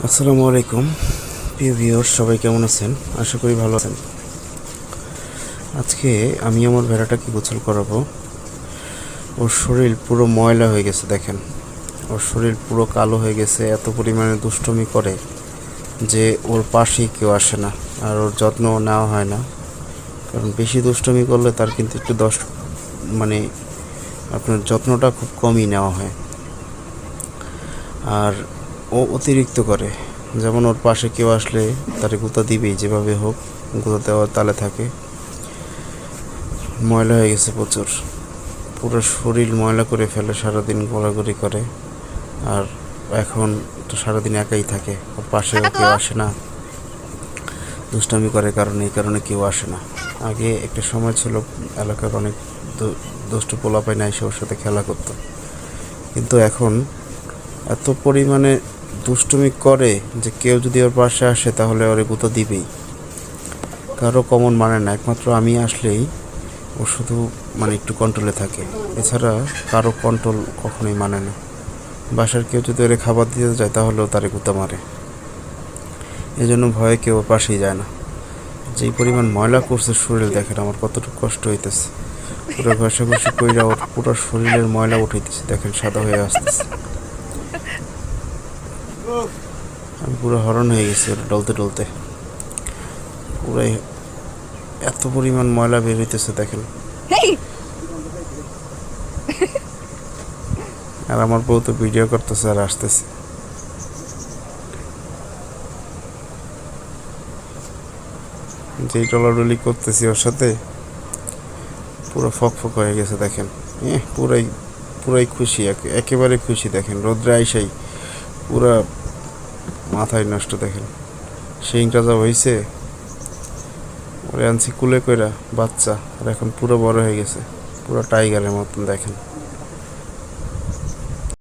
আসসালামু আলাইকুম প্রিয় ভিউয়ার্স, সবাই কেমন আছেন? আশা করি ভালো আছেন। আজকে আমি আমার ভেড়াটাকে গোসল করাবো। ওর শরীর পুরো ময়লা হয়ে গেছে, দেখেন ওর শরীর পুরো কালো হয়ে গেছে। এত পরিমাণে দুষ্টুমি করে যে ওর পাশেই কেউ আসে না, আর ওর যত্নও নেওয়া হয় না। কারণ বেশি দুষ্টুমি করলে তার কিন্তু একটু মানে আপনার যত্নটা খুব কমই নেওয়া হয়। আর ও অতিরিক্ত করে, যেমন ওর পাশে কেউ আসলে তারে গুঁতা দিবেই, যেভাবে হোক গুঁতা দেওয়ার তালে থাকে। ময়লা হয়ে গেছে প্রচুর, পুরো শরীর ময়লা করে ফেলে, সারাদিন ঘোরাঘুরি করে। আর এখন তো সারাদিন একাই থাকে, ওর পাশেও কেউ আসে না, দুষ্টামি করে এই কারণে কেউ আসে না। আগে একটা সময় ছিল এলাকার অনেক দুষ্ট পোলাপাইন এসে ওর সাথে খেলা করতো, কিন্তু এখন এত পরিমাণে দুষ্টুমি করে যে কেউ যদি ওর পাশে আসে তাহলে ওরে গুঁতো দিবেই। কারো কমন মানে না, একমাত্র আমি আসলেই ও শুধু একটু কন্ট্রোলে থাকে, এছাড়া কারো কন্ট্রোল কখনোই মানে না। বাসার কেউ যদি ওরে খাবার দিতে যায় তাহলেও তারে গুঁতো মারে, এজন্য ভয়ে কেউ ওর পাশেই যায় না। যেই পরিমাণ ময়লা করছে শরীর, দেখেন আমার কতটুকু কষ্ট হইতেছে। পুরো ঘষাঘষি কইরা ওর পুরো শরীরের ময়লা উঠাইতেছে, দেখেন সাদা হয়ে আসতেছে। আমি পুরো হরণ হয়ে গেছি ওটা ডলতে ডলতে, পুরাই এত পরিমাণ ময়লা বের হইতেছে দেখেন। আর আমার বউ তো ভিডিও করতেছে আর আসতেছে। যেই টলাডলি করতেছি ওর সাথে, পুরো ফক হয়ে গেছে দেখেন। পুরাই পুরাই খুশি, একেবারে খুশি। দেখেন রোদ্রে আইসাই পুরা মাথায় নষ্ট। দেখেন শিংটা যা হয়েছে, ওরে আনছি কুলে কইরা বাচ্চা, আর এখন পুরো বড় হয়ে গেছে, পুরো টাইগারের মতন দেখেন।